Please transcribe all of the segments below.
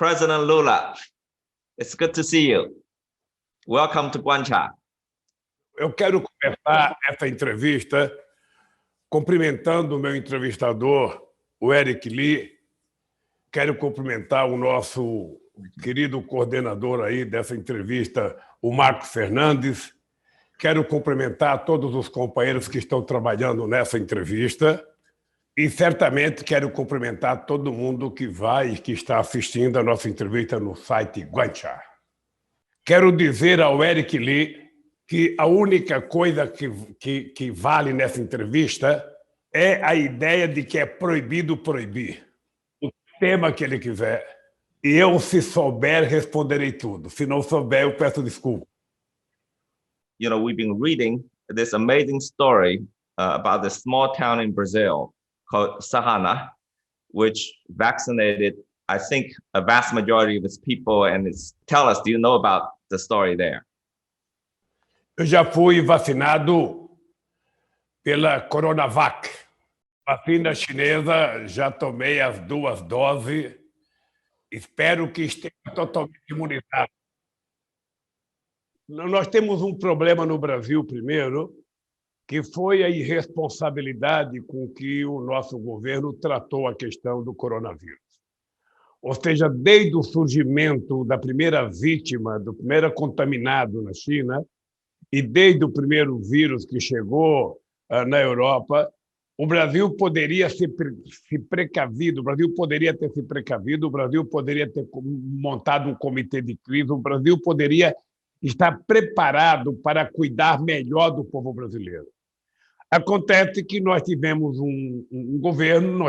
President Lula, it's good to see you. Welcome to Guancha. Eu quero começar essa entrevista cumprimentando o meu entrevistador, o Eric Lee. Quero cumprimentar o nosso querido coordenador aí dessa entrevista, o Marcos Fernandes. Quero cumprimentar todos os companheiros que estão trabalhando nessa entrevista. E certamente quero cumprimentar todo mundo que vai e que está assistindo a nossa entrevista no site Guancha. Quero dizer ao Eric Lee que a única coisa que vale nessa entrevista é a ideia de que é proibido proibir o tema que ele quiser. E eu, se souber, responderei tudo. Se não souber, eu peço desculpa. You know, we've been reading this amazing story about this small town in Brazil called Sahana, which vaccinated, I think, a vast majority of its people. And tell us, do you know about the story there? Eu já fui vacinado pela Coronavac, vacina chinesa, já tomei as 2 doses, espero que esteja totalmente imunizado. Nós temos um problema no Brasil, primeiro, que foi a irresponsabilidade com que o nosso governo tratou a questão do coronavírus. Ou seja, desde o surgimento da primeira vítima, do primeiro contaminado na China, e desde o primeiro vírus que chegou na Europa, o Brasil poderia se precavido, o Brasil poderia ter se precavido, o Brasil poderia ter montado um comitê de crise, o Brasil poderia estar preparado para cuidar melhor do povo brasileiro. Acontece que nós temos um governo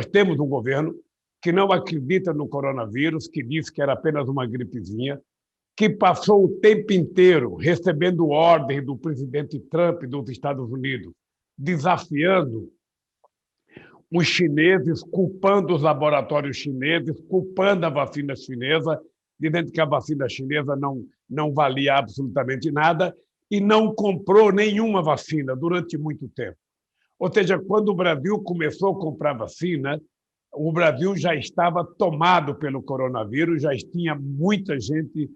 que não acredita no coronavírus, que disse que era apenas uma gripezinha, que passou o tempo inteiro recebendo ordens do presidente Trump dos Estados Unidos, desafiando os chineses, culpando os laboratórios chineses, culpando a vacina chinesa, dizendo que a vacina chinesa não valia absolutamente nada e não comprou nenhuma vacina durante muito tempo. Ou seja, quando o Brasil começou a comprar vacina, o Brasil já estava tomado pelo coronavírus, já tinha muita gente,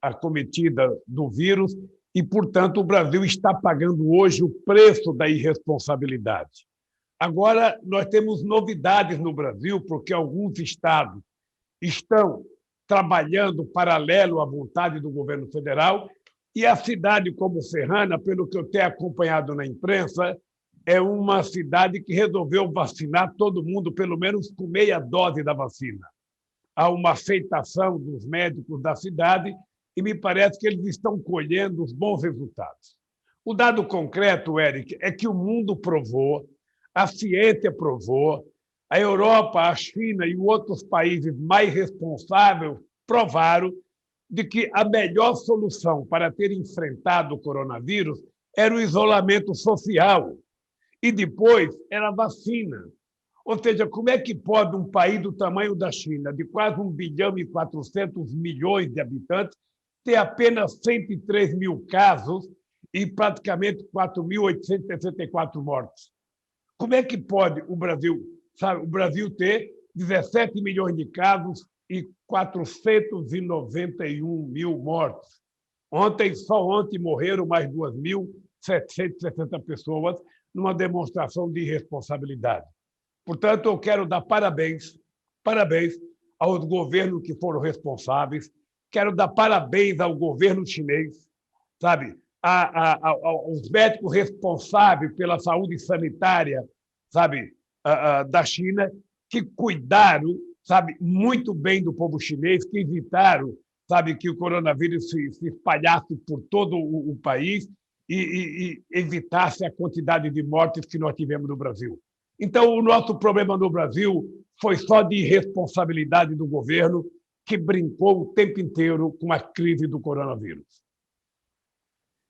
acometida do vírus e, portanto, o Brasil está pagando hoje o preço da irresponsabilidade. Agora, nós temos novidades no Brasil, porque alguns estados estão trabalhando paralelo à vontade do governo federal e a cidade como Serrana, pelo que eu tenho acompanhado na imprensa, é uma cidade que resolveu vacinar todo mundo, pelo menos com meia dose da vacina. Há uma aceitação dos médicos da cidade e me parece que eles estão colhendo os bons resultados. O dado concreto, Eric, é que o mundo provou, a ciência provou, a Europa, a China e outros países mais responsáveis provaram de que a melhor solução para ter enfrentado o coronavírus era o isolamento social e depois era a vacina. Ou seja, como é que pode um país do tamanho da China, de quase 1 bilhão e 400 milhões de habitantes, ter apenas 103 mil casos e praticamente 4.864 mortes? Como é que pode o Brasil ter 17 milhões de casos e 491 mil mortes? Só ontem morreram mais 2.760 pessoas numa demonstração de irresponsabilidade. Portanto, eu quero dar parabéns aos governos que foram responsáveis, quero dar parabéns ao governo chinês, aos médicos responsáveis pela saúde sanitária, da China, que cuidaram, muito bem do povo chinês, que evitaram, que o coronavírus se espalhasse por todo o país e evitasse a quantidade de mortes que nós tivemos no Brasil. Então, o nosso problema no Brasil foi só de irresponsabilidade do governo, que brincou o tempo inteiro com a crise do coronavírus.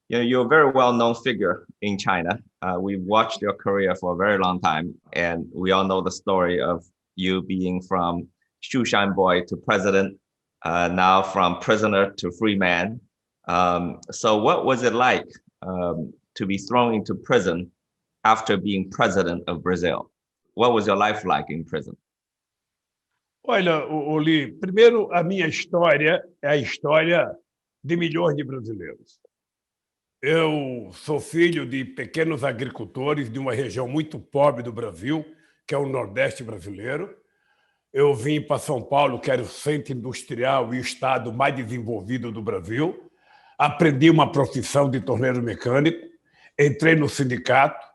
You're a very well-known figure in China. We've watched your career for a very long time, and we all know the story of you being from Shushan boy to president, now from prisoner to free man. So what was it like to be thrown into prison after being president of Brazil? What was your life like in prison? Olha, Oli, primeiro, a minha história é a história de milhões de brasileiros. Eu sou filho de pequenos agricultores de uma região muito pobre do Brasil, que é o Nordeste brasileiro. Eu vim para São Paulo, que era o centro industrial e o estado mais desenvolvido do Brasil. Aprendi uma profissão de torneiro mecânico, entrei no sindicato,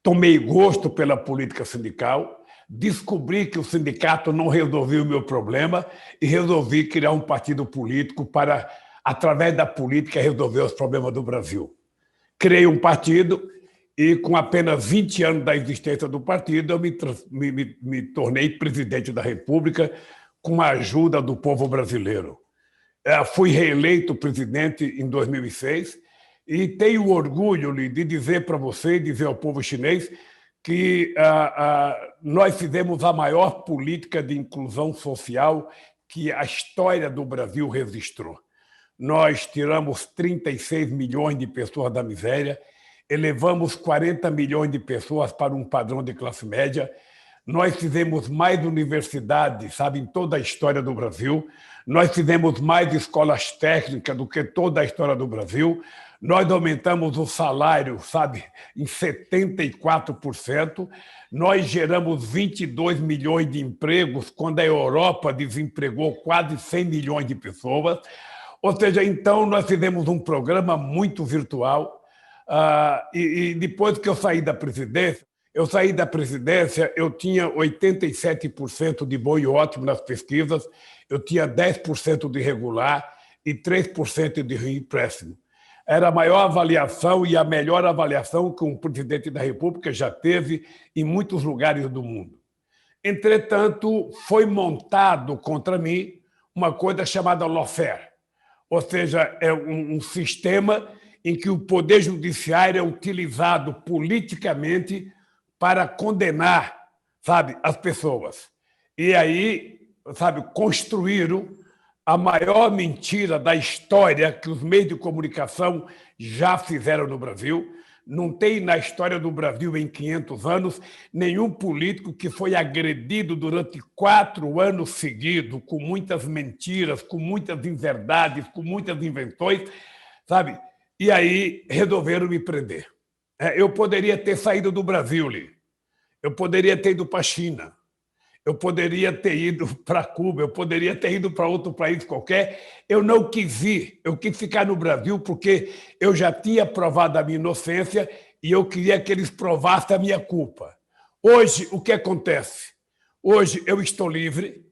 tomei gosto pela política sindical, descobri que o sindicato não resolvia o meu problema e resolvi criar um partido político para, através da política, resolver os problemas do Brasil. Criei um partido e, com apenas 20 anos da existência do partido, eu me tornei presidente da República com a ajuda do povo brasileiro. Fui reeleito presidente em 2006 e tenho orgulho de dizer para você, dizer ao povo chinês, que nós fizemos a maior política de inclusão social que a história do Brasil registrou. Nós tiramos 36 milhões de pessoas da miséria, elevamos 40 milhões de pessoas para um padrão de classe média, nós fizemos mais universidades, sabe, em toda a história do Brasil, nós fizemos mais escolas técnicas do que toda a história do Brasil, nós aumentamos o salário, sabe, em 74%, nós geramos 22 milhões de empregos, quando a Europa desempregou quase 100 milhões de pessoas. Ou seja, então, nós fizemos um programa muito virtual, e depois que eu saí da presidência, eu tinha 87% de bom e ótimo nas pesquisas, eu tinha 10% de regular e 3% de ruim péssimo. Era a maior avaliação e a melhor avaliação que um presidente da República já teve em muitos lugares do mundo. Entretanto, foi montado contra mim uma coisa chamada lawfare, ou seja, é um sistema em que o poder judiciário é utilizado politicamente para condenar, sabe, as pessoas. E aí, sabe, construíram a maior mentira da história que os meios de comunicação já fizeram no Brasil. Não tem na história do Brasil, em 500 anos, nenhum político que foi agredido durante 4 anos seguidos, com muitas mentiras, com muitas inverdades, com muitas invenções, sabe? E aí resolveram me prender. Eu poderia ter saído do Brasil, Li. Eu poderia ter ido para a China. Eu poderia ter ido para Cuba, eu poderia ter ido para outro país qualquer. Eu não quis ir, eu quis ficar no Brasil porque eu já tinha provado a minha inocência e eu queria que eles provassem a minha culpa. Hoje, o que acontece? Hoje eu estou livre,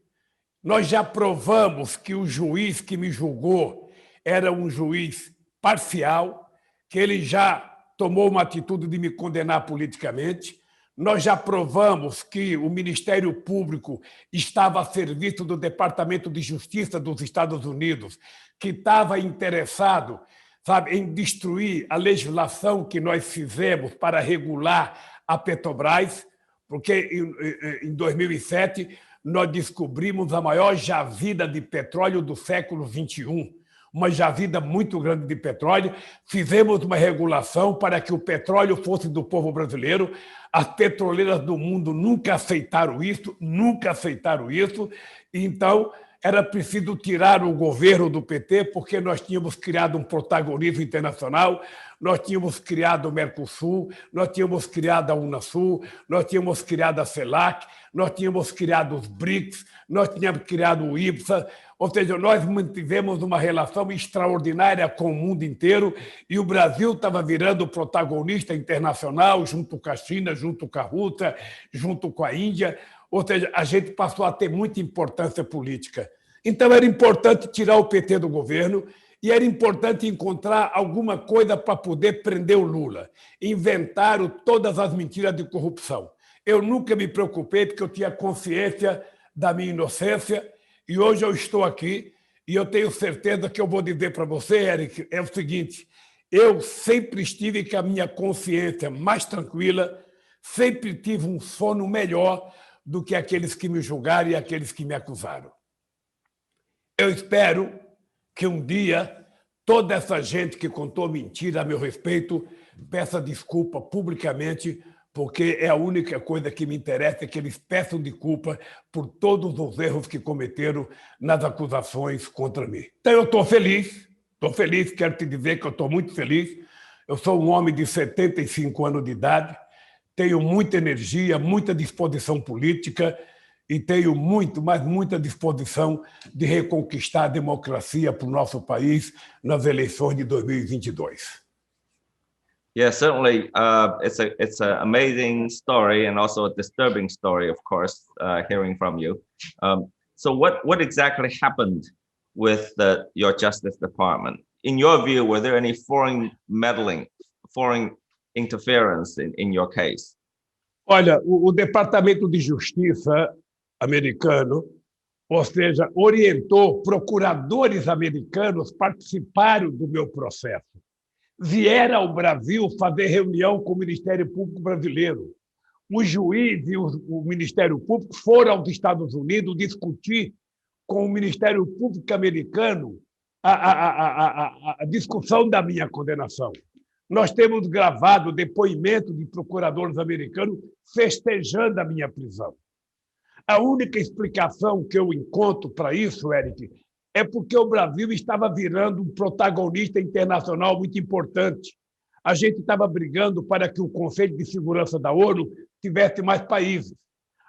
nós já provamos que o juiz que me julgou era um juiz parcial, que ele já tomou uma atitude de me condenar politicamente. Nós já provamos que o Ministério Público estava a serviço do Departamento de Justiça dos Estados Unidos, que estava interessado, sabe, em destruir a legislação que nós fizemos para regular a Petrobras, porque em 2007 nós descobrimos a maior jazida de petróleo do século XXI, uma jazida muito grande de petróleo, fizemos uma regulação para que o petróleo fosse do povo brasileiro. As petroleiras do mundo nunca aceitaram isso, então era preciso tirar o governo do PT, porque nós tínhamos criado um protagonismo internacional, nós tínhamos criado o Mercosul, nós tínhamos criado a Unasul, nós tínhamos criado a CELAC, nós tínhamos criado os BRICS, nós tínhamos criado o IPSA, ou seja, nós mantivemos uma relação extraordinária com o mundo inteiro e o Brasil estava virando protagonista internacional junto com a China, junto com a Rússia, junto com a Índia. Ou seja, a gente passou a ter muita importância política. Então, era importante tirar o PT do governo e era importante encontrar alguma coisa para poder prender o Lula. Inventaram todas as mentiras de corrupção. Eu nunca me preocupei porque eu tinha consciência da minha inocência e hoje eu estou aqui e eu tenho certeza que eu vou dizer para você, Eric, é o seguinte, eu sempre estive com a minha consciência mais tranquila, sempre tive um sono melhor do que aqueles que me julgaram e aqueles que me acusaram. Eu espero que um dia toda essa gente que contou mentira a meu respeito peça desculpa publicamente, porque é a única coisa que me interessa, é que eles peçam desculpa por todos os erros que cometeram nas acusações contra mim. Então, eu estou feliz, quero te dizer que eu estou muito feliz. Eu sou um homem de 75 anos de idade, tenho muita energia, muita disposição política e tenho muita disposição de reconquistar a democracia para o nosso país nas eleições de 2022. Yeah, certainly. It's an amazing story and also a disturbing story, of course, hearing from you. So what exactly happened with your Justice Department? In your view, were there any foreign meddling, foreign interference in your case? Olha, o Departamento de Justiça americano, ou seja, orientou procuradores americanos participaram do meu processo. Vieram ao Brasil fazer reunião com o Ministério Público brasileiro. O juiz e o Ministério Público foram aos Estados Unidos discutir com o Ministério Público americano a discussão da minha condenação. Nós temos gravado depoimento de procuradores americanos festejando a minha prisão. A única explicação que eu encontro para isso, Eric, é porque o Brasil estava virando um protagonista internacional muito importante. A gente estava brigando para que o Conselho de Segurança da ONU tivesse mais países.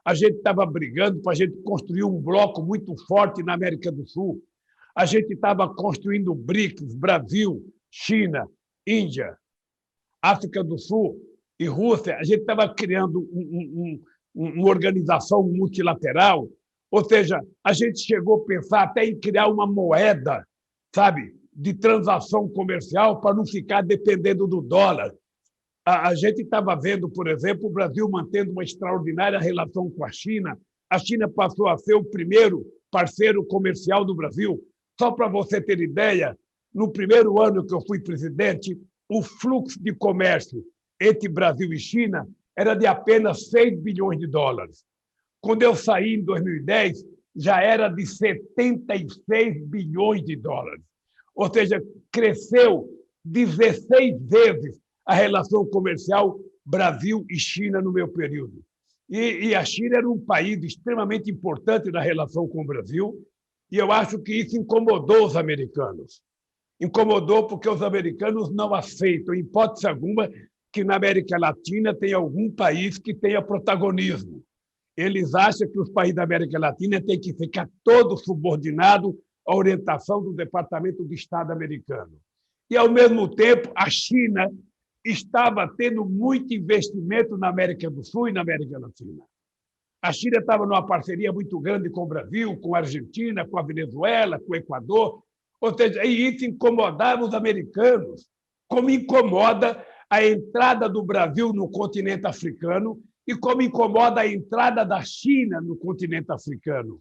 A gente estava brigando para a gente construir um bloco muito forte na América do Sul. A gente estava construindo BRICS, Brasil, China, Índia, África do Sul e Rússia. A gente estava criando uma organização multilateral. Ou seja, a gente chegou a pensar até em criar uma moeda, sabe, de transação comercial para não ficar dependendo do dólar. A gente estava vendo, por exemplo, o Brasil mantendo uma extraordinária relação com a China. A China passou a ser o primeiro parceiro comercial do Brasil. Só para você ter ideia, no primeiro ano que eu fui presidente, o fluxo de comércio entre Brasil e China era de apenas 6 bilhões de dólares. Quando eu saí em 2010, já era de 76 bilhões de dólares. Ou seja, cresceu 16 vezes a relação comercial Brasil e China no meu período. E a China era um país extremamente importante na relação com o Brasil, e eu acho que isso incomodou os americanos. Incomodou porque os americanos não aceitam, em hipótese alguma, que na América Latina tem algum país que tenha protagonismo. Eles acham que os países da América Latina têm que ficar todos subordinados à orientação do Departamento de Estado americano. E, ao mesmo tempo, a China estava tendo muito investimento na América do Sul e na América Latina. A China estava numa parceria muito grande com o Brasil, com a Argentina, com a Venezuela, com o Equador. Ou seja, isso incomodava os americanos, como incomoda a entrada do Brasil no continente africano e como incomoda a entrada da China no continente africano.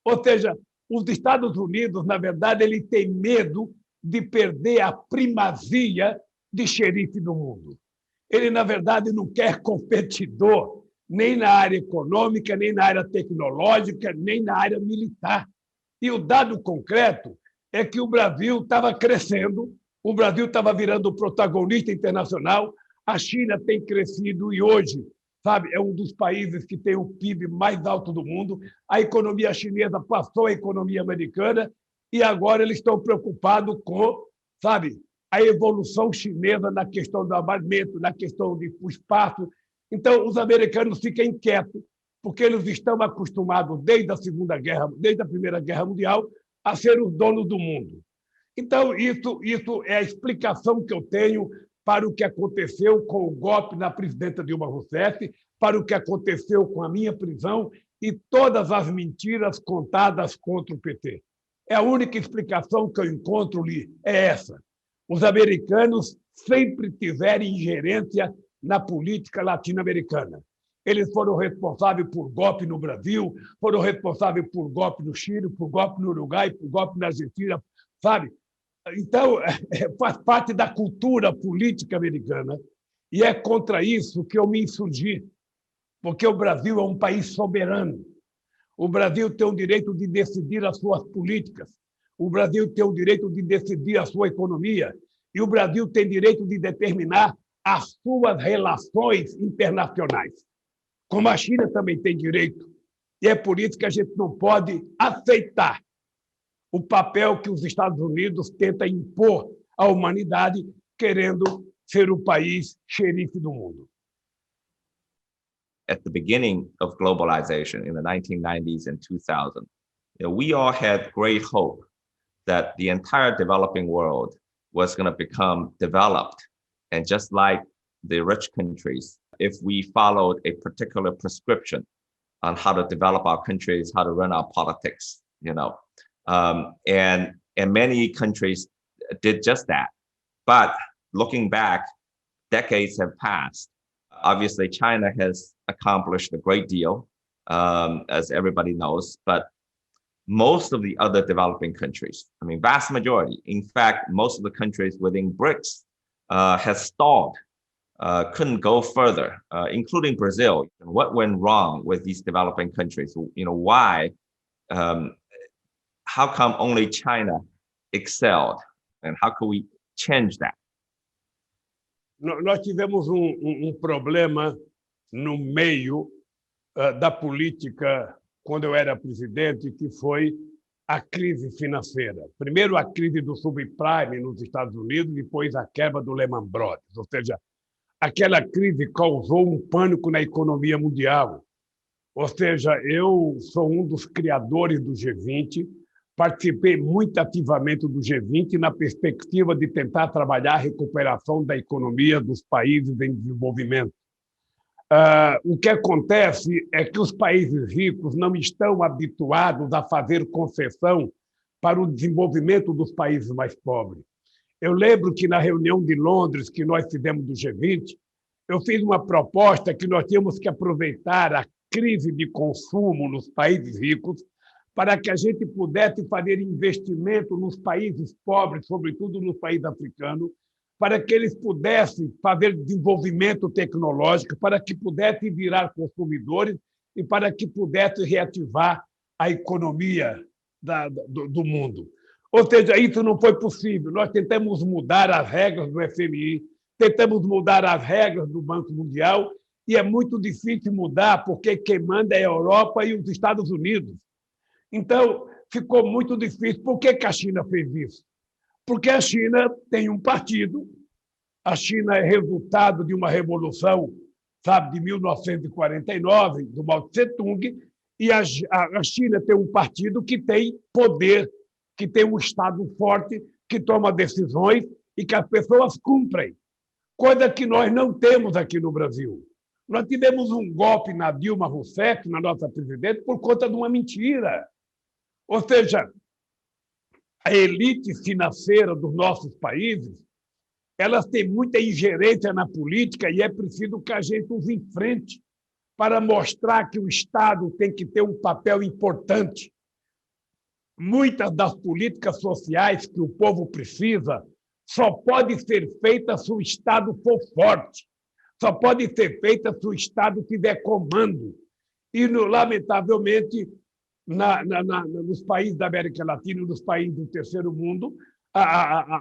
Ou seja, os Estados Unidos, na verdade, ele tem medo de perder a primazia de xerife do mundo. Ele, na verdade, não quer competidor nem na área econômica, nem na área tecnológica, nem na área militar. E o dado concreto é que o Brasil estava crescendo, o Brasil estava virando protagonista internacional, a China tem crescido e hoje, sabe, é um dos países que tem o PIB mais alto do mundo, a economia chinesa passou a economia americana e agora eles estão preocupados com, sabe, a evolução chinesa na questão do armamento, na questão do espaço. Então, os americanos ficam inquietos, porque eles estão acostumados, desde a Primeira Guerra Mundial, a ser os donos do mundo. Então, isso é a explicação que eu tenho para o que aconteceu com o golpe na presidenta Dilma Rousseff, para o que aconteceu com a minha prisão e todas as mentiras contadas contra o PT. É a única explicação que eu encontro ali, é essa. Os americanos sempre tiveram ingerência na política latino-americana. Eles foram responsáveis por golpe no Brasil, foram responsáveis por golpe no Chile, por golpe no Uruguai, por golpe na Argentina, sabe? Então, faz parte da cultura política americana e é contra isso que eu me insurgi, porque o Brasil é um país soberano. O Brasil tem o direito de decidir as suas políticas, o Brasil tem o direito de decidir a sua economia e o Brasil tem direito de determinar as suas relações internacionais. Como a China também tem direito. E é por isso que a gente não pode aceitar o papel que os Estados Unidos tentam impor à humanidade, querendo ser o país xerife do mundo. At the beginning of globalization in the 1990s and 2000, we all had great hope that the entire developing world was going to become developed. And just like the rich countries, if we followed a particular prescription on how to develop our countries, how to run our politics, and many countries did just that. But looking back, decades have passed. Obviously, China has accomplished a great deal, as everybody knows, but most of the other developing countries, vast majority, in fact, most of the countries within BRICS has stalled, couldn't go further, including Brazil. What went wrong with these developing countries? Why? How come only China excelled? And how can we change that? Nós tivemos problema no meio da política quando eu era presidente, que foi a crise financeira. Primeiro, a crise do subprime nos Estados Unidos, depois a quebra do Lehman Brothers. Ou seja, aquela crise causou um pânico na economia mundial. Ou seja, eu sou um dos criadores do G20, participei muito ativamente do G20 na perspectiva de tentar trabalhar a recuperação da economia dos países em desenvolvimento. O que acontece é que os países ricos não estão habituados a fazer concessão para o desenvolvimento dos países mais pobres. Eu lembro que na reunião de Londres que nós fizemos do G20, eu fiz uma proposta que nós tínhamos que aproveitar a crise de consumo nos países ricos para que a gente pudesse fazer investimento nos países pobres, sobretudo nos países africanos, para que eles pudessem fazer desenvolvimento tecnológico, para que pudessem virar consumidores e para que pudessem reativar a economia do mundo. Ou seja, isso não foi possível. Nós tentamos mudar as regras do FMI, tentamos mudar as regras do Banco Mundial, e é muito difícil mudar, porque quem manda é a Europa e os Estados Unidos. Então, ficou muito difícil. Por que a China fez isso? Porque a China tem um partido, a China é resultado de uma revolução, de 1949, do Mao Tse-tung, e a China tem um partido que tem poder, que tem um Estado forte, que toma decisões e que as pessoas cumprem, coisa que nós não temos aqui no Brasil. Nós tivemos um golpe na Dilma Rousseff, na nossa presidente, por conta de uma mentira. Ou seja, a elite financeira dos nossos países, elas têm muita ingerência na política e é preciso que a gente os enfrente para mostrar que o Estado tem que ter um papel importante. Muitas das políticas sociais que o povo precisa só podem ser feitas se o Estado for forte, só podem ser feitas se o Estado tiver comando. E, lamentavelmente, nos países da América Latina e nos países do terceiro mundo,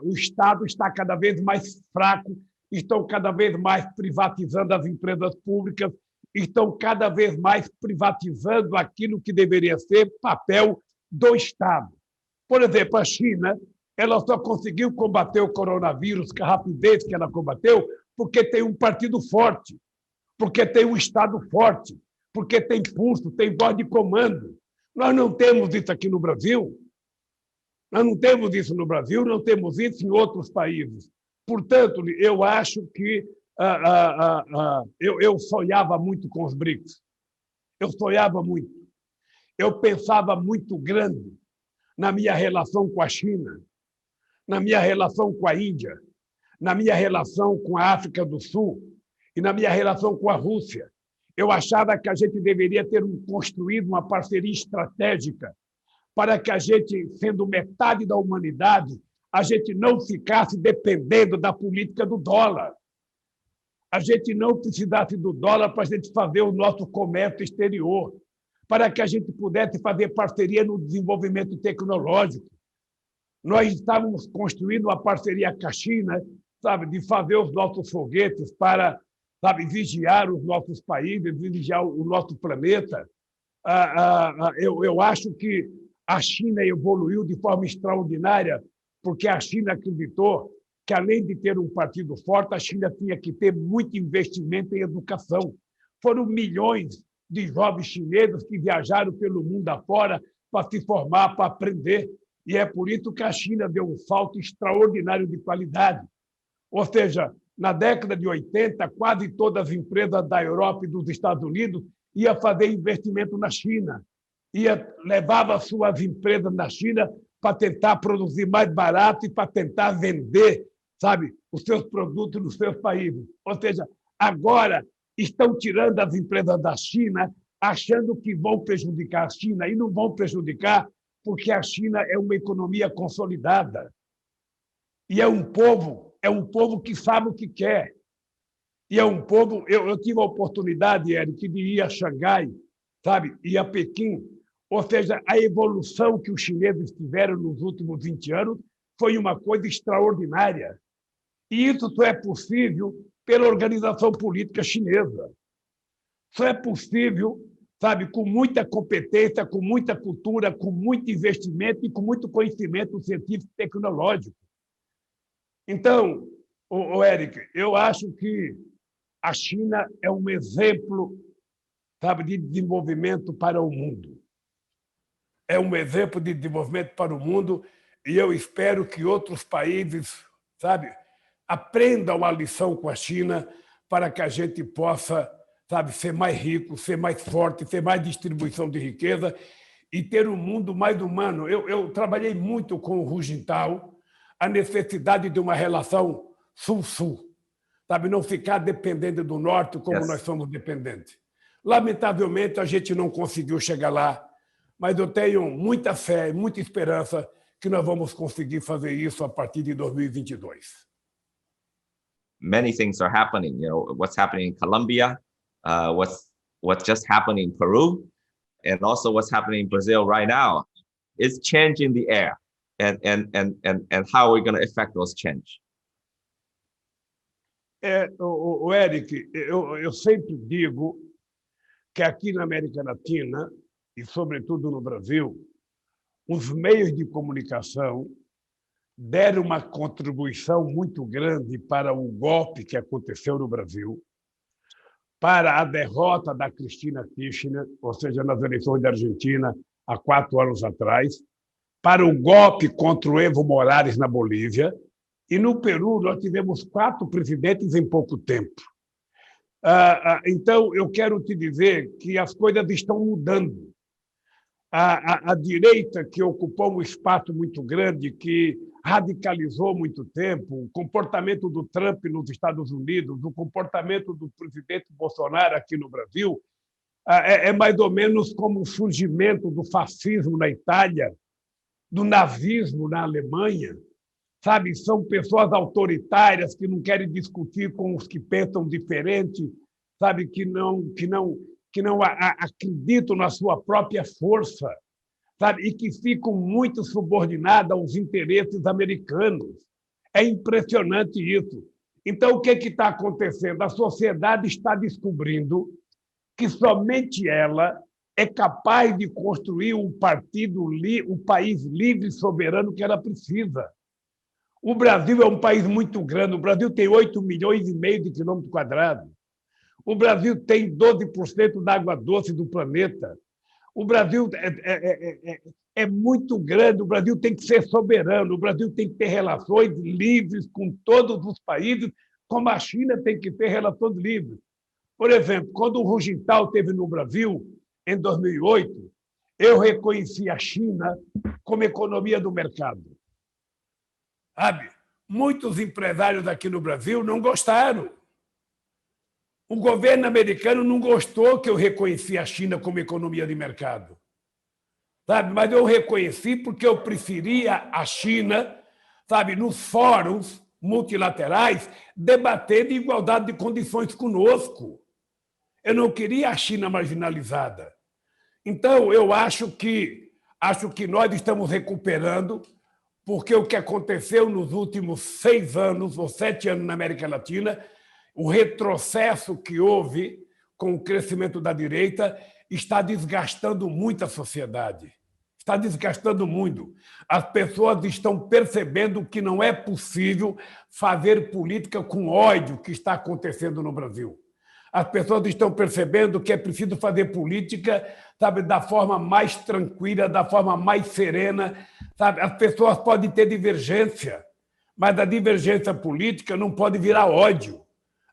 o Estado está cada vez mais fraco, estão cada vez mais privatizando as empresas públicas, estão cada vez mais privatizando aquilo que deveria ser papel do Estado. Por exemplo, a China, ela só conseguiu combater o coronavírus com a rapidez que ela combateu porque tem um partido forte, porque tem um Estado forte, porque tem pulso, tem voz de comando. Nós não temos isso aqui no Brasil. Nós não temos isso no Brasil, não temos isso em outros países. Portanto, eu acho que eu sonhava muito com os BRICS. Eu sonhava muito. Eu pensava muito grande na minha relação com a China, na minha relação com a Índia, na minha relação com a África do Sul e na minha relação com a Rússia. Eu achava que a gente deveria ter construído uma parceria estratégica para que a gente, sendo metade da humanidade, a gente não ficasse dependendo da política do dólar. A gente não precisasse do dólar para a gente fazer o nosso comércio exterior, para que a gente pudesse fazer parceria no desenvolvimento tecnológico. Nós estávamos construindo uma parceria com a China sabe, de fazer os nossos foguetes para, sabe, vigiar os nossos países, vigiar o nosso planeta. Eu acho que a China evoluiu de forma extraordinária, porque a China acreditou que, além de ter um partido forte, a China tinha que ter muito investimento em educação. Foram milhões de jovens chineses que viajaram pelo mundo afora para se formar, para aprender. E é por isso que a China deu um salto extraordinário de qualidade. Ou seja, na década de 80, quase todas as empresas da Europa e dos Estados Unidos iam fazer investimento na China. Levava suas empresas na China para tentar produzir mais barato e para tentar vender, sabe, os seus produtos nos seus países. Ou seja, agora estão tirando as empresas da China, achando que vão prejudicar a China, e não vão prejudicar, porque a China é uma economia consolidada. E é um povo que sabe o que quer. E é um povo... Eu tive a oportunidade, Eric, de ir a Xangai, sabe, e a Pequim. Ou seja, a evolução que os chineses tiveram nos últimos 20 anos foi uma coisa extraordinária. E isso só é possível pela organização política chinesa. Só é possível, sabe, com muita competência, com muita cultura, com muito investimento e com muito conhecimento científico e tecnológico. Então, Eric, eu acho que a China é um exemplo, sabe, de desenvolvimento para o mundo. É um exemplo de desenvolvimento para o mundo e eu espero que outros países, sabe, aprendam a lição com a China para que a gente possa, sabe, ser mais rico, ser mais forte, ter mais distribuição de riqueza e ter um mundo mais humano. Eu trabalhei muito com o Hu Jintao, a necessidade de uma relação sul-sul, sabe, não ficar dependendo do norte como nós somos dependentes. Lamentavelmente, a gente não conseguiu chegar lá, mas eu tenho muita fé e muita esperança que nós vamos conseguir fazer isso a partir de 2022. Many things are happening. You know, what's happening in Colombia, what's just happening in Peru, and also what's happening in Brazil right now. It's changing the air, and how are we going to affect those change? Eric, eu sempre digo que aqui na América Latina, e sobretudo no Brasil, os meios de comunicação deram uma contribuição muito grande para o golpe que aconteceu no Brasil, para a derrota da Cristina Kirchner, ou seja, nas eleições da Argentina, há 4 anos atrás, para o golpe contra o Evo Morales na Bolívia, e no Peru nós tivemos 4 presidentes em pouco tempo. Então, eu quero te dizer que as coisas estão mudando. A direita, que ocupou um espaço muito grande, que radicalizou muito tempo, o comportamento do Trump nos Estados Unidos, o comportamento do presidente Bolsonaro aqui no Brasil, é mais ou menos como o surgimento do fascismo na Itália, do nazismo na Alemanha. Sabe, são pessoas autoritárias que não querem discutir com os que pensam diferente, sabe, que não acreditam na sua própria força, sabe, e que ficam muito subordinadas aos interesses americanos. É impressionante isso. Então, o que está acontecendo? A sociedade está descobrindo que somente ela é capaz de construir um país livre e soberano que ela precisa. O Brasil é um país muito grande. O Brasil tem 8,5 milhões de quilômetros quadrados. O Brasil tem 12% da água doce do planeta. O Brasil é muito grande. O Brasil tem que ser soberano. O Brasil tem que ter relações livres com todos os países, como a China tem que ter relações livres. Por exemplo, quando o Hu Jintao esteve no Brasil, em 2008, eu reconheci a China como economia do mercado. Sabe? Muitos empresários aqui no Brasil não gostaram. O governo americano não gostou que eu reconheci a China como economia de mercado. Sabe? Mas eu reconheci porque eu preferia a China, sabe, nos fóruns multilaterais, debater de igualdade de condições conosco. Eu não queria a China marginalizada. Então, eu acho que nós estamos recuperando porque o que aconteceu nos últimos 6 anos ou 7 anos na América Latina, o retrocesso que houve com o crescimento da direita está desgastando muito a sociedade. Está desgastando muito. As pessoas estão percebendo que não é possível fazer política com ódio que está acontecendo no Brasil. As pessoas estão percebendo que é preciso fazer política, sabe, da forma mais tranquila, da forma mais serena. Sabe? As pessoas podem ter divergência, mas a divergência política não pode virar ódio.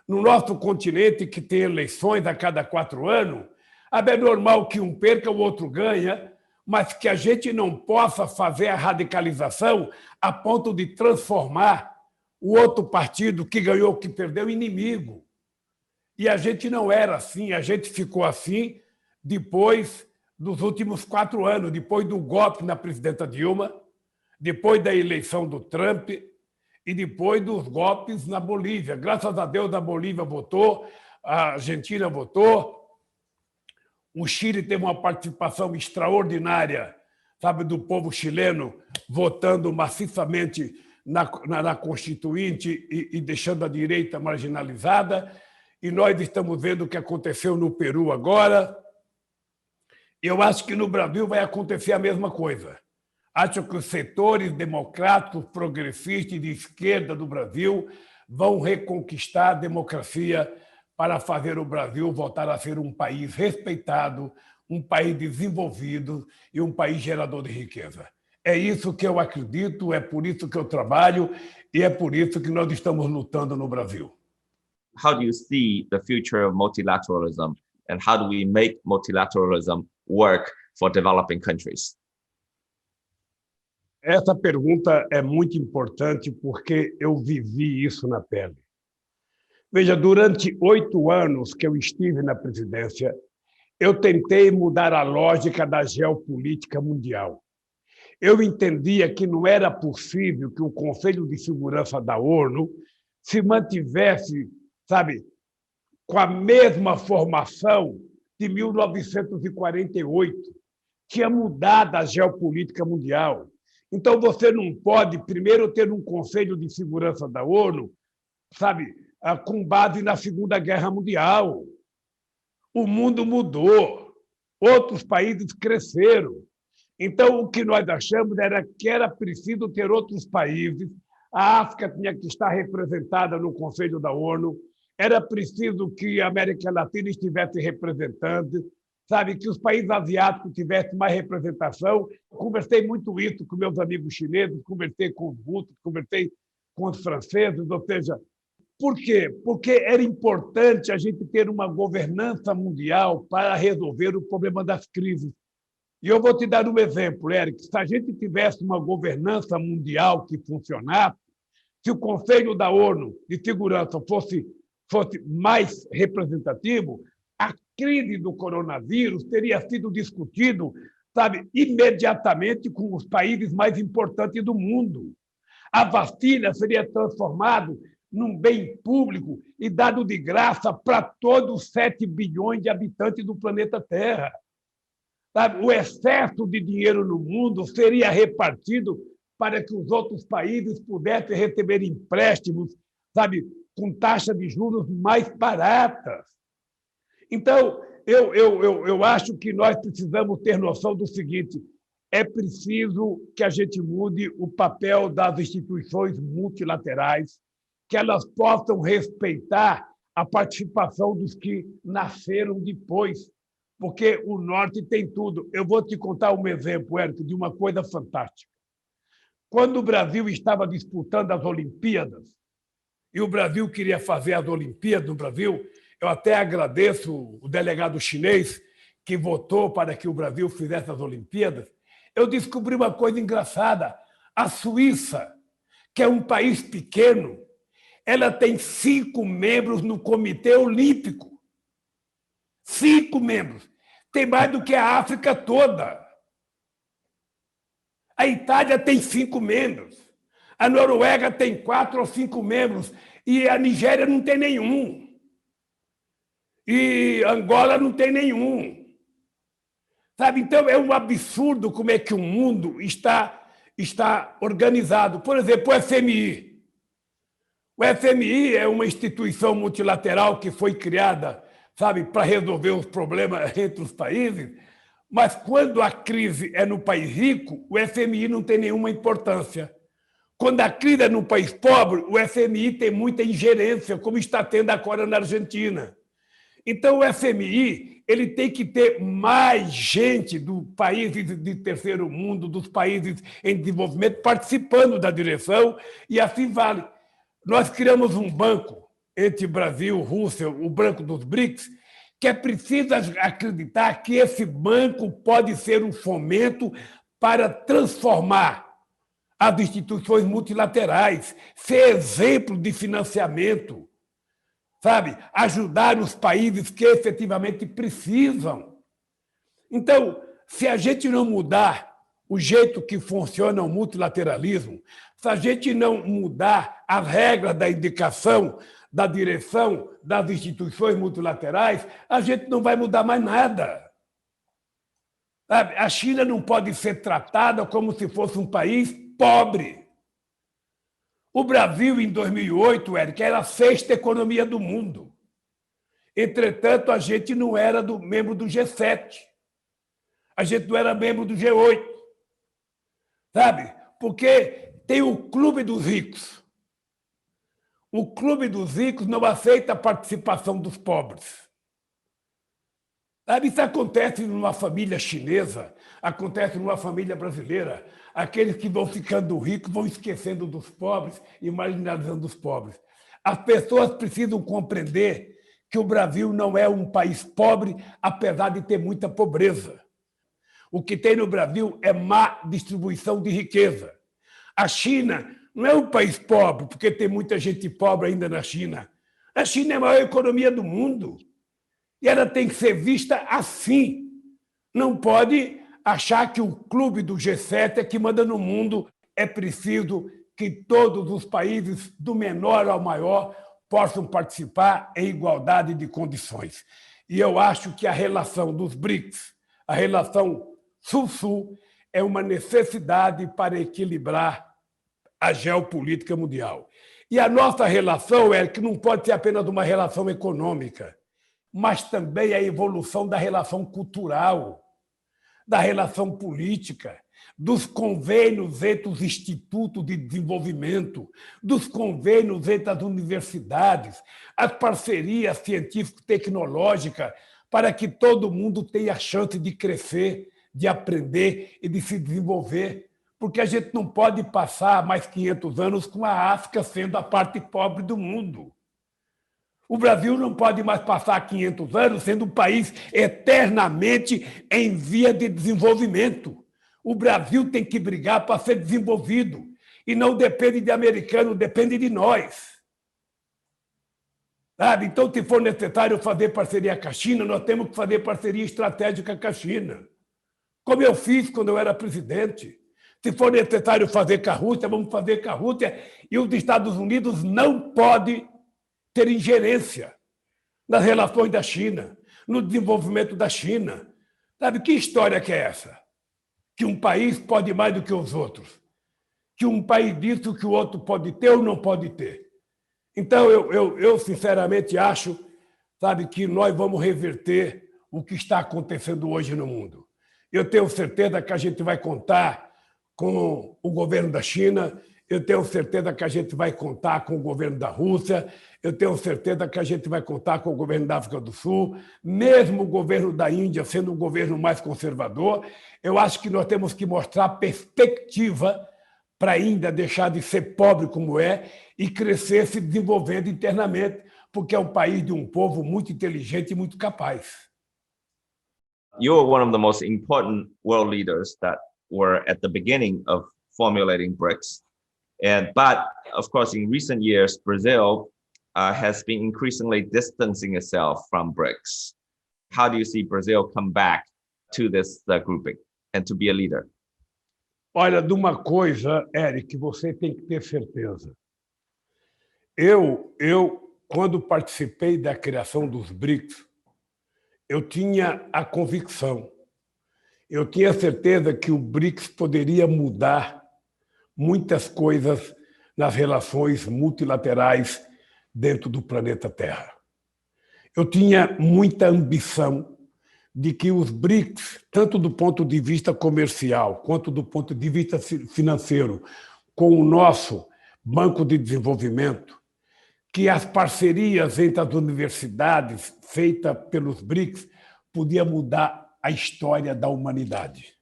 No nosso continente, que tem eleições a cada 4 anos, é normal que um perca, o outro ganha, mas que a gente não possa fazer a radicalização a ponto de transformar o outro partido que ganhou, que perdeu, em inimigo. E a gente não era assim, a gente ficou assim depois dos últimos 4 anos, depois do golpe na presidenta Dilma, depois da eleição do Trump e depois dos golpes na Bolívia. Graças a Deus, a Bolívia votou, a Argentina votou, o Chile teve uma participação extraordinária, sabe, do povo chileno, votando maciçamente na Constituinte e deixando a direita marginalizada. E nós estamos vendo o que aconteceu no Peru agora. Eu acho que no Brasil vai acontecer a mesma coisa. Acho que os setores democráticos, progressistas de esquerda do Brasil vão reconquistar a democracia para fazer o Brasil voltar a ser um país respeitado, um país desenvolvido e um país gerador de riqueza. É isso que eu acredito, é por isso que eu trabalho e é por isso que nós estamos lutando no Brasil. How do you see the future of multilateralism, and how do we make multilateralism work for developing countries? Essa pergunta é muito importante porque eu vivi isso na pele. Veja, durante 8 anos que eu estive na presidência, eu tentei mudar a lógica da geopolítica mundial. Eu entendia que não era possível que o Conselho de Segurança da ONU se mantivesse, sabe, com a mesma formação de 1948. Tinha mudado a geopolítica mundial. Então, você não pode, primeiro, ter um Conselho de Segurança da ONU, sabe, com base na Segunda Guerra Mundial. O mundo mudou, outros países cresceram. Então, o que nós achamos era que era preciso ter outros países, a África tinha que estar representada no Conselho da ONU, era preciso que a América Latina estivesse representante, sabe, que os países asiáticos tivessem mais representação. Conversei muito isso com meus amigos chineses, conversei com os russos, conversei com os franceses, ou seja, por quê? Porque era importante a gente ter uma governança mundial para resolver o problema das crises. E eu vou te dar um exemplo, Éric. Se a gente tivesse uma governança mundial que funcionasse, se o Conselho da ONU de Segurança fosse mais representativo, a crise do coronavírus teria sido discutido, sabe, imediatamente com os países mais importantes do mundo. A vacina seria transformada num bem público e dado de graça para todos os 7 bilhões de habitantes do planeta Terra. Sabe? O excesso de dinheiro no mundo seria repartido para que os outros países pudessem receber empréstimos, sabe, com taxa de juros mais baratas. Então, eu acho que nós precisamos ter noção do seguinte: é preciso que a gente mude o papel das instituições multilaterais, que elas possam respeitar a participação dos que nasceram depois, porque o Norte tem tudo. Eu vou te contar um exemplo, Érico, de uma coisa fantástica. Quando o Brasil estava disputando as Olimpíadas, e o Brasil queria fazer as Olimpíadas no Brasil, eu até agradeço o delegado chinês que votou para que o Brasil fizesse as Olimpíadas, eu descobri uma coisa engraçada. A Suíça, que é um país pequeno, ela tem 5 membros no Comitê Olímpico. 5 membros. Tem mais do que a África toda. A Itália tem 5 membros. A Noruega tem 4 ou 5 membros. E a Nigéria não tem nenhum. E Angola não tem nenhum. Sabe? Então, é um absurdo como é que o mundo está está organizado. Por exemplo, o FMI. O FMI é uma instituição multilateral que foi criada, sabe, para resolver os problemas entre os países, mas quando a crise é no país rico, o FMI não tem nenhuma importância. Quando a crise é no país pobre, o FMI tem muita ingerência, como está tendo agora na Argentina. Então, o FMI ele tem que ter mais gente dos países de terceiro mundo, dos países em desenvolvimento, participando da direção, e assim vale. Nós criamos um banco entre Brasil e Rússia, o Banco dos BRICS, que é preciso acreditar que esse banco pode ser um fomento para transformar as instituições multilaterais, ser exemplo de financiamento, sabe? Ajudar os países que efetivamente precisam. Então, se a gente não mudar o jeito que funciona o multilateralismo, se a gente não mudar as regras da indicação, da direção das instituições multilaterais, a gente não vai mudar mais nada. Sabe? A China não pode ser tratada como se fosse um país pobre. O Brasil, em 2008, Érica, era a sexta economia do mundo. Entretanto, a gente não era membro do G7. A gente não era membro do G8. Sabe? Porque tem o Clube dos Ricos. O Clube dos Ricos não aceita a participação dos pobres. Sabe? Isso acontece numa família chinesa, acontece numa família brasileira. Aqueles que vão ficando ricos vão esquecendo dos pobres e marginalizando os pobres. As pessoas precisam compreender que o Brasil não é um país pobre, apesar de ter muita pobreza. O que tem no Brasil é má distribuição de riqueza. A China não é um país pobre, porque tem muita gente pobre ainda na China. A China é a maior economia do mundo. E ela tem que ser vista assim. Não pode achar que o clube do G7 é que manda no mundo. É preciso que todos os países, do menor ao maior, possam participar em igualdade de condições. E eu acho que a relação dos BRICS, a relação Sul-Sul, é uma necessidade para equilibrar a geopolítica mundial. E a nossa relação, que não pode ser apenas uma relação econômica, mas também a evolução da relação cultural, da relação política, dos convênios entre os institutos de desenvolvimento, dos convênios entre as universidades, as parcerias científico-tecnológicas, para que todo mundo tenha a chance de crescer, de aprender e de se desenvolver. Porque a gente não pode passar mais 500 anos com a África sendo a parte pobre do mundo. O Brasil não pode mais passar 500 anos sendo um país eternamente em via de desenvolvimento. O Brasil tem que brigar para ser desenvolvido e não depende de americano, depende de nós. Sabe? Então, se for necessário fazer parceria com a China, nós temos que fazer parceria estratégica com a China, como eu fiz quando eu era presidente. Se for necessário fazer com a Rússia, vamos fazer com a Rússia. E os Estados Unidos não podem ter ingerência nas relações da China, no desenvolvimento da China. Sabe que história que é essa? Que um país pode mais do que os outros. Que um país diz o que o outro pode ter ou não pode ter. Então, eu sinceramente acho, sabe, que nós vamos reverter o que está acontecendo hoje no mundo. Eu tenho certeza que a gente vai contar com o governo da China, eu tenho certeza que a gente vai contar com o governo da Rússia, eu tenho certeza que a gente vai contar com o governo da África do Sul, mesmo o governo da Índia sendo um governo mais conservador. Eu acho que nós temos que mostrar perspectiva para a Índia deixar de ser pobre como é e crescer se desenvolvendo internamente, porque é um país de um povo muito inteligente e muito capaz. You're one of the most important world leaders that were at the beginning of formulating BRICS. But of course, in recent years, Brazil has been increasingly distancing itself from BRICS. How do you see Brazil come back to this grouping and to be a leader? Olha, de uma coisa, Eric, você tem que ter certeza. Eu quando participei da criação dos BRICS, eu tinha a convicção, eu tinha certeza que o BRICS poderia mudar muitas coisas nas relações multilaterais dentro do planeta Terra. Eu tinha muita ambição de que os BRICS, tanto do ponto de vista comercial quanto do ponto de vista financeiro, com o nosso Banco de Desenvolvimento, que as parcerias entre as universidades feitas pelos BRICS podia mudar a história da humanidade.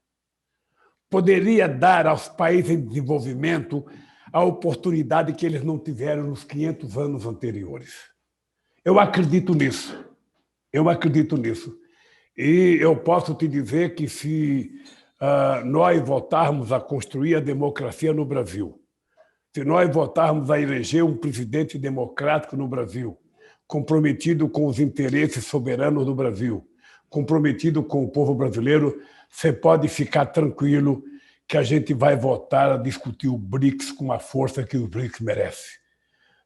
Poderia dar aos países em desenvolvimento a oportunidade que eles não tiveram nos 500 anos anteriores. Eu acredito nisso. Eu acredito nisso. E eu posso te dizer que se nós voltarmos a construir a democracia no Brasil, se nós voltarmos a eleger um presidente democrático no Brasil, comprometido com os interesses soberanos do Brasil, comprometido com o povo brasileiro, você pode ficar tranquilo que a gente vai voltar a discutir o BRICS com a força que o BRICS merece.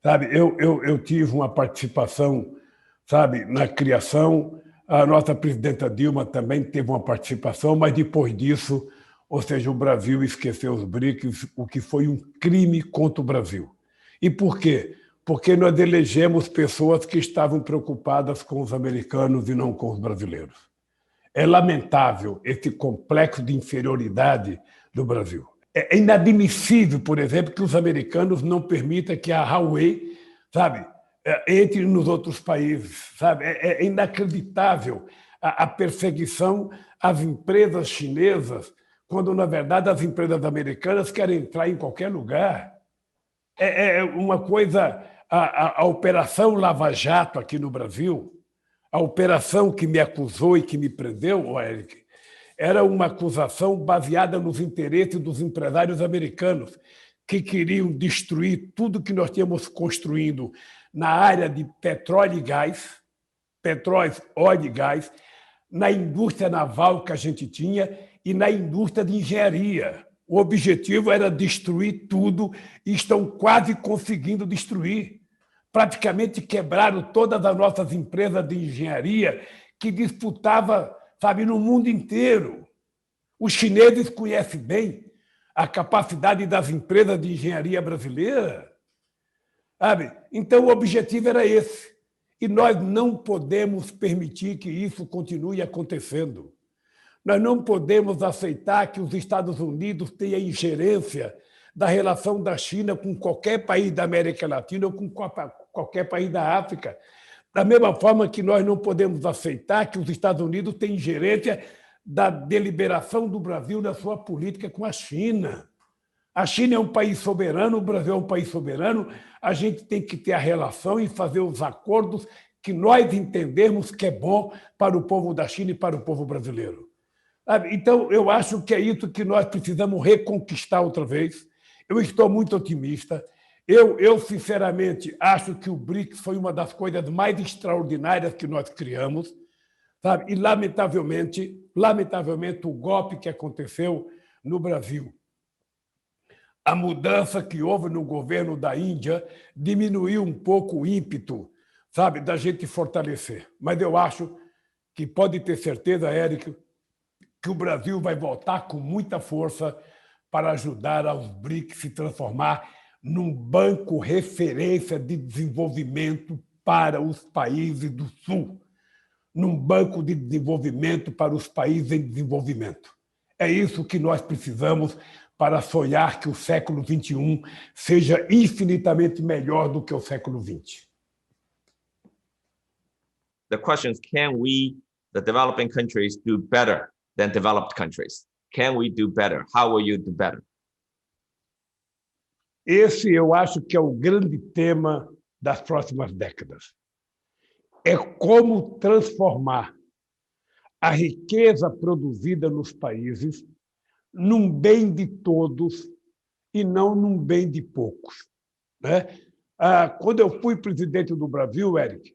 Sabe, eu tive uma participação, sabe, na criação. A nossa presidenta Dilma também teve uma participação, mas depois disso, ou seja, o Brasil esqueceu os BRICS, o que foi um crime contra o Brasil. E por quê? Porque nós elegemos pessoas que estavam preocupadas com os americanos e não com os brasileiros. É lamentável esse complexo de inferioridade do Brasil. É inadmissível, por exemplo, que os americanos não permitam que a Huawei, sabe, entre nos outros países, sabe? É inacreditável a perseguição às empresas chinesas, quando, na verdade, as empresas americanas querem entrar em qualquer lugar. É uma coisa... A Operação Lava Jato aqui no Brasil, a operação que me acusou e que me prendeu, Eric, era uma acusação baseada nos interesses dos empresários americanos, que queriam destruir tudo que nós tínhamos construindo na área de petróleo e gás, petróleo, óleo e gás, na indústria naval que a gente tinha e na indústria de engenharia. O objetivo era destruir tudo e estão quase conseguindo destruir. Praticamente quebraram todas as nossas empresas de engenharia que disputavam, sabe, no mundo inteiro. Os chineses conhecem bem a capacidade das empresas de engenharia brasileira. Sabe? Então, o objetivo era esse. E nós não podemos permitir que isso continue acontecendo. Nós não podemos aceitar que os Estados Unidos tenham ingerência da relação da China com qualquer país da América Latina ou com qualquer país da África. Da mesma forma que nós não podemos aceitar que os Estados Unidos tenham ingerência da deliberação do Brasil na sua política com a China. A China é um país soberano, o Brasil é um país soberano, a gente tem que ter a relação e fazer os acordos que nós entendemos que é bom para o povo da China e para o povo brasileiro. Então, eu acho que é isso que nós precisamos reconquistar outra vez. Eu estou muito otimista. Eu, sinceramente, acho que o BRICS foi uma das coisas mais extraordinárias que nós criamos, sabe? E, lamentavelmente, o golpe que aconteceu no Brasil, a mudança que houve no governo da Índia diminuiu um pouco o ímpeto, sabe, da gente fortalecer. Mas eu acho que pode ter certeza, Érico, que o Brasil vai voltar com muita força para ajudar aos BRICS se transformar num banco referência de desenvolvimento para os países do Sul, num banco de desenvolvimento para os países em desenvolvimento. É isso que nós precisamos para sonhar que o século XXI seja infinitamente melhor do que o século XX. The question is, can we, the developing countries, do better than developed countries? Can we do better? How will you do better? Esse eu acho que é o grande tema das próximas décadas. É como transformar a riqueza produzida nos países num bem de todos e não num bem de poucos. Né? Quando eu fui presidente do Brasil, Eric,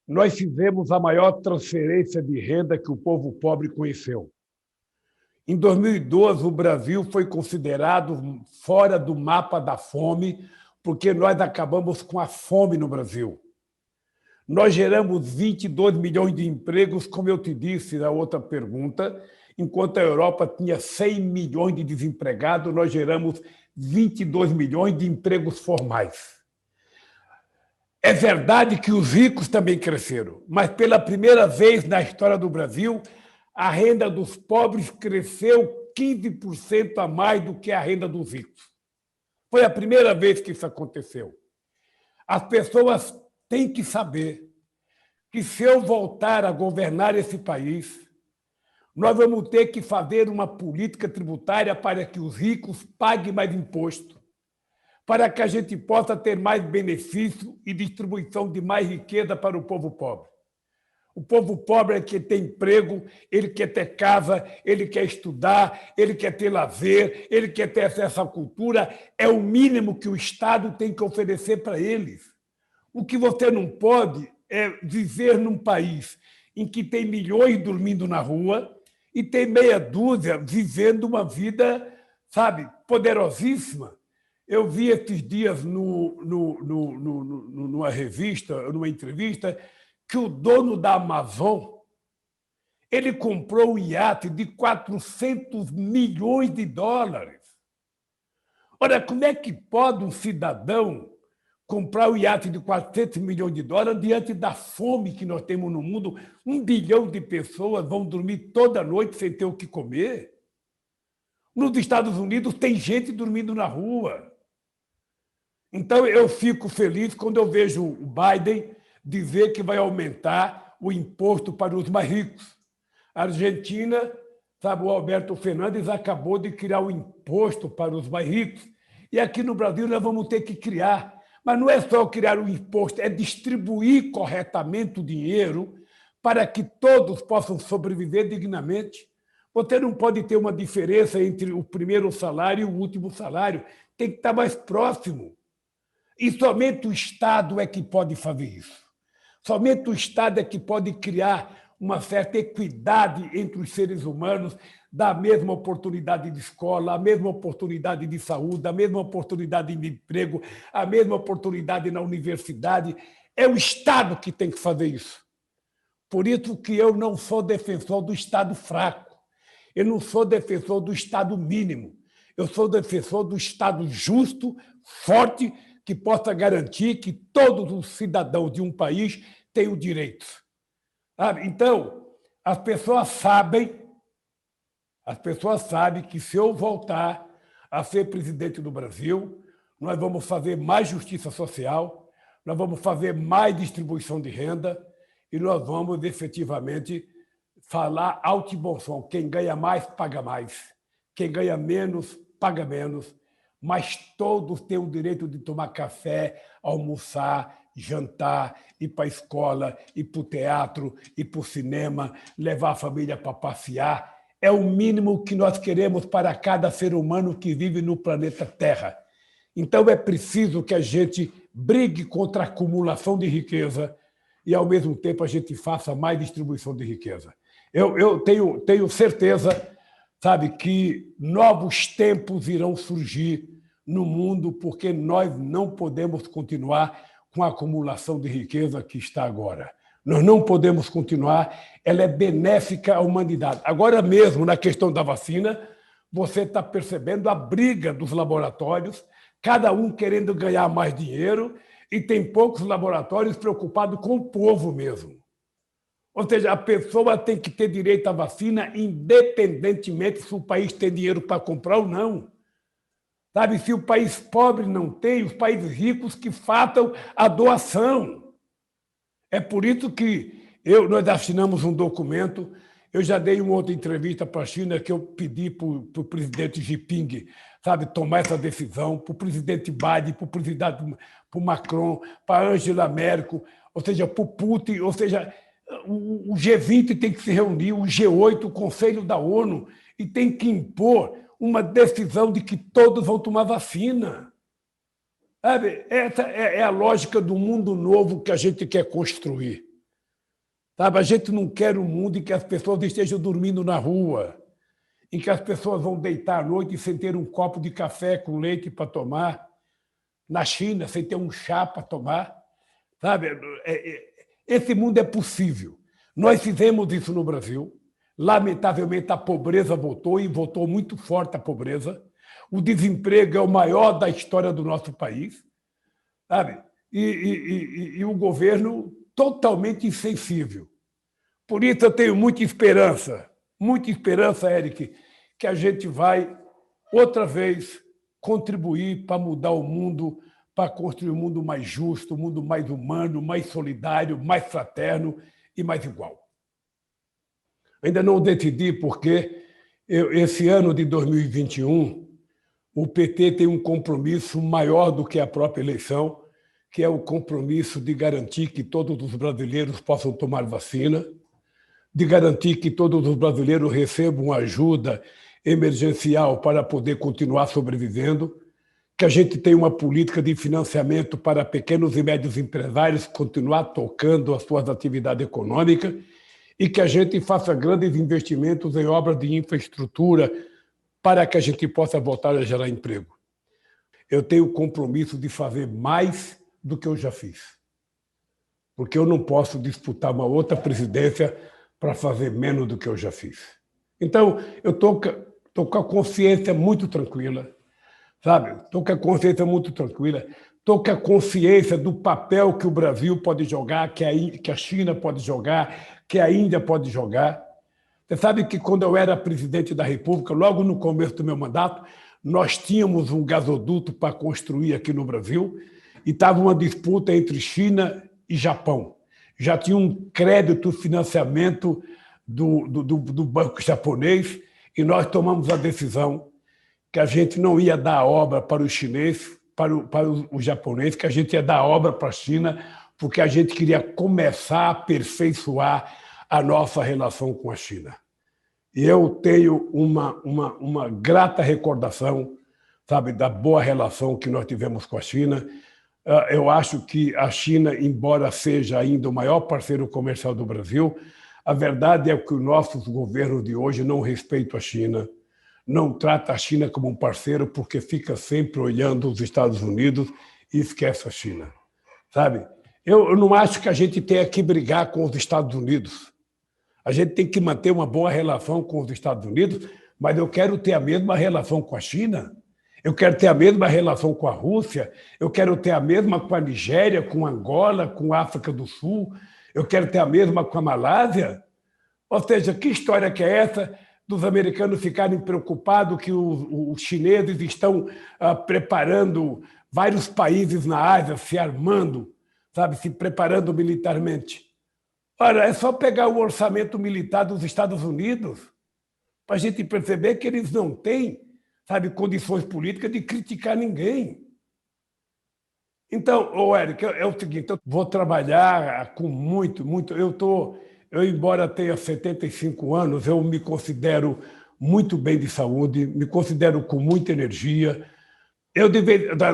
nós fizemos a maior transferência de renda que o povo pobre conheceu. Em 2012, o Brasil foi considerado fora do mapa da fome, porque nós acabamos com a fome no Brasil. Nós geramos 22 milhões de empregos, como eu te disse na outra pergunta, enquanto a Europa tinha 100 milhões de desempregados, nós geramos 22 milhões de empregos formais. É verdade que os ricos também cresceram, mas pela primeira vez na história do Brasil, a renda dos pobres cresceu 15% a mais do que a renda dos ricos. Foi a primeira vez que isso aconteceu. As pessoas têm que saber que, se eu voltar a governar esse país, nós vamos ter que fazer uma política tributária para que os ricos paguem mais imposto, para que a gente possa ter mais benefício e distribuição de mais riqueza para o povo pobre. O povo pobre é que tem emprego, ele quer ter casa, ele quer estudar, ele quer ter lazer, ele quer ter acesso à cultura. É o mínimo que o Estado tem que oferecer para eles. O que você não pode é viver num país em que tem milhões dormindo na rua e tem meia dúzia vivendo uma vida, sabe, poderosíssima. Eu vi esses dias numa revista, numa entrevista, que o dono da Amazon ele comprou um iate de 400 milhões de dólares. Ora, como é que pode um cidadão comprar um iate de 400 milhões de dólares diante da fome que nós temos no mundo? 1 bilhão de pessoas vão dormir toda noite sem ter o que comer. Nos Estados Unidos tem gente dormindo na rua. Então, eu fico feliz quando eu vejo o Biden dizer que vai aumentar o imposto para os mais ricos. A Argentina, sabe, o Alberto Fernandes acabou de criar o imposto para os mais ricos. E aqui no Brasil nós vamos ter que criar. Mas não é só criar o imposto, é distribuir corretamente o dinheiro para que todos possam sobreviver dignamente. Você não pode ter uma diferença entre o primeiro salário e o último salário. Tem que estar mais próximo. E somente o Estado é que pode fazer isso. Somente o Estado é que pode criar uma certa equidade entre os seres humanos, dar a mesma oportunidade de escola, a mesma oportunidade de saúde, a mesma oportunidade de emprego, a mesma oportunidade na universidade. É o Estado que tem que fazer isso. Por isso que eu não sou defensor do Estado fraco. Eu não sou defensor do Estado mínimo. Eu sou defensor do Estado justo, forte, que possa garantir que todos os cidadãos de um país têm o direito. Então, as pessoas sabem que, se eu voltar a ser presidente do Brasil, nós vamos fazer mais justiça social, nós vamos fazer mais distribuição de renda e nós vamos efetivamente falar alto e bom som. Quem ganha mais, paga mais. Quem ganha menos, paga menos. Mas todos têm o direito de tomar café, almoçar, jantar, ir para a escola, ir para o teatro, ir para o cinema, levar a família para passear. É o mínimo que nós queremos para cada ser humano que vive no planeta Terra. Então, é preciso que a gente brigue contra a acumulação de riqueza e, ao mesmo tempo, a gente faça mais distribuição de riqueza. Eu tenho certeza, sabe, que novos tempos irão surgir no mundo, porque nós não podemos continuar com a acumulação de riqueza que está agora. Nós não podemos continuar, ela é benéfica à humanidade. Agora mesmo, na questão da vacina, você está percebendo a briga dos laboratórios, cada um querendo ganhar mais dinheiro, e tem poucos laboratórios preocupados com o povo mesmo. Ou seja, a pessoa tem que ter direito à vacina independentemente se o país tem dinheiro para comprar ou não. Sabe, se o país pobre não tem, os países ricos que façam a doação. É por isso que nós assinamos um documento. Eu já dei uma outra entrevista para a China que eu pedi para o presidente Xi Jinping, sabe, tomar essa decisão, para o presidente Biden, para o Macron, para a Angela Merkel, ou seja, para o Putin, ou seja, o G20 tem que se reunir, o G8, o Conselho da ONU, e tem que impor uma decisão de que todos vão tomar vacina. Sabe? Essa é a lógica do mundo novo que a gente quer construir. Sabe? A gente não quer um mundo em que as pessoas estejam dormindo na rua, em que as pessoas vão deitar à noite sem ter um copo de café com leite para tomar, na China, sem ter um chá para tomar. Sabe? Esse mundo é possível. Nós fizemos isso no Brasil. Lamentavelmente, a pobreza voltou, e voltou muito forte a pobreza. O desemprego é o maior da história do nosso país, sabe? E o governo totalmente insensível. Por isso eu tenho muita esperança, Eric, que a gente vai outra vez contribuir para mudar o mundo, para construir um mundo mais justo, um mundo mais humano, mais solidário, mais fraterno e mais igual. Ainda não decidi porque esse ano de 2021 o PT tem um compromisso maior do que a própria eleição, que é o compromisso de garantir que todos os brasileiros possam tomar vacina, de garantir que todos os brasileiros recebam ajuda emergencial para poder continuar sobrevivendo, que a gente tenha uma política de financiamento para pequenos e médios empresários continuar tocando as suas atividades econômicas e que a gente faça grandes investimentos em obras de infraestrutura para que a gente possa voltar a gerar emprego. Eu tenho o compromisso de fazer mais do que eu já fiz, porque eu não posso disputar uma outra presidência para fazer menos do que eu já fiz. Então, eu estou com a consciência muito tranquila, sabe? Estou com a consciência muito tranquila, estou com a consciência do papel que o Brasil pode jogar, que a China pode jogar, que a Índia pode jogar. Você sabe que quando eu era presidente da República, logo no começo do meu mandato, nós tínhamos um gasoduto para construir aqui no Brasil e estava uma disputa entre China e Japão. Já tinha um crédito, financiamento do banco japonês e nós tomamos a decisão que a gente não ia dar a obra para os chineses, para o japonês, que a gente ia dar a obra para a China, porque a gente queria começar a aperfeiçoar a nossa relação com a China. E eu tenho uma grata recordação, sabe, da boa relação que nós tivemos com a China. Eu acho que a China, embora seja ainda o maior parceiro comercial do Brasil, a verdade é que os nossos governos de hoje não respeitam a China, não tratam a China como um parceiro porque fica sempre olhando os Estados Unidos e esquece a China, sabe? Eu não acho que a gente tenha que brigar com os Estados Unidos. A gente tem que manter uma boa relação com os Estados Unidos, mas eu quero ter a mesma relação com a China. Eu quero ter a mesma relação com a Rússia, eu quero ter a mesma com a Nigéria, com Angola, com a África do Sul, eu quero ter a mesma com a Malásia. Ou seja, que história que é essa dos americanos ficarem preocupados que os chineses estão preparando vários países na Ásia, se armando, sabe, se preparando militarmente? Ora, é só pegar o orçamento militar dos Estados Unidos para a gente perceber que eles não têm, sabe, condições políticas de criticar ninguém. Então, Eric, é o seguinte, eu vou trabalhar com muito. Eu, embora tenha 75 anos, eu me considero muito bem de saúde, me considero com muita energia. Eu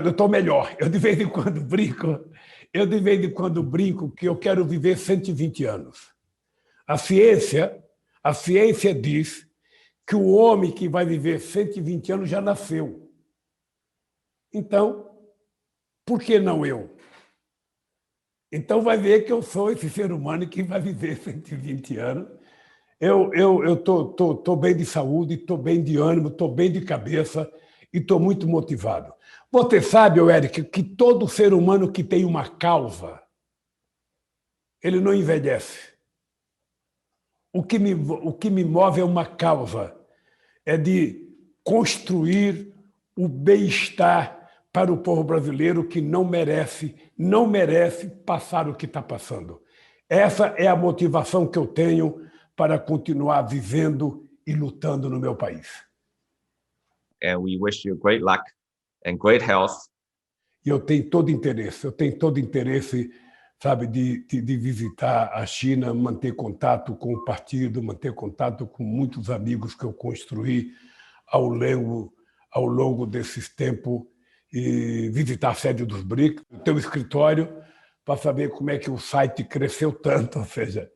estou melhor, eu de vez em quando brinco que eu quero viver 120 anos. A ciência diz que o homem que vai viver 120 anos já nasceu. Então, por que não eu? Então vai ver que eu sou esse ser humano que vai viver 120 anos. Eu tô bem de saúde, estou bem de ânimo, estou bem de cabeça e estou muito motivado. Você sabe, Eric, que todo ser humano que tem uma causa, ele não envelhece. O que me move é uma causa, é de construir o bem-estar para o povo brasileiro que não merece passar o que está passando. Essa é a motivação que eu tenho para continuar vivendo e lutando no meu país. And we wish you great luck and great health. E eu tenho todo interesse, sabe, de visitar a China, manter contato com o partido, manter contato com muitos amigos que eu construí ao longo desses tempos e visitar a sede dos BRICS, o teu escritório, para saber como é que o site cresceu tanto, ou seja,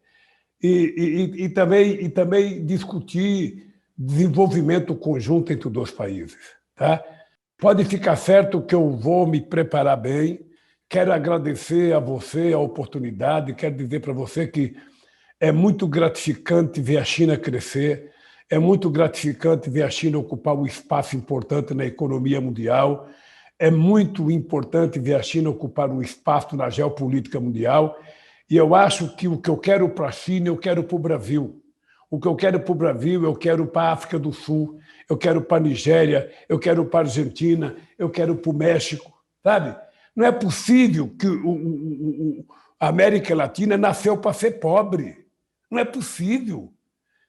e também discutir desenvolvimento conjunto entre os dois países. Tá? Pode ficar certo que eu vou me preparar bem. Quero agradecer a você a oportunidade, quero dizer para você que é muito gratificante ver a China crescer, É muito gratificante ver a China ocupar um espaço importante na economia mundial. É muito importante ver a China ocupar um espaço na geopolítica mundial. E eu acho que o que eu quero para a China, eu quero para o Brasil. O que eu quero para o Brasil, eu quero para a África do Sul, eu quero para a Nigéria, eu quero para a Argentina, eu quero para o México, sabe? Não é possível que a América Latina nasceu para ser pobre. Não é possível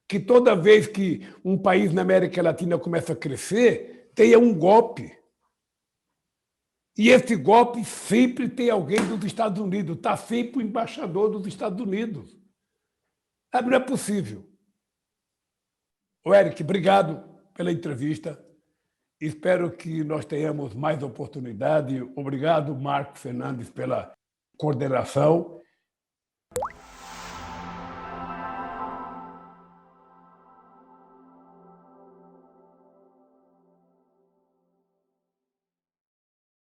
que toda vez que um país na América Latina começa a crescer, tenha um golpe. E esse golpe sempre tem alguém dos Estados Unidos, está sempre o embaixador dos Estados Unidos. Sabe, não é possível. Ô, Eric, obrigado pela entrevista. Espero que nós tenhamos mais oportunidade. Obrigado, Marco Fernandes, pela coordenação.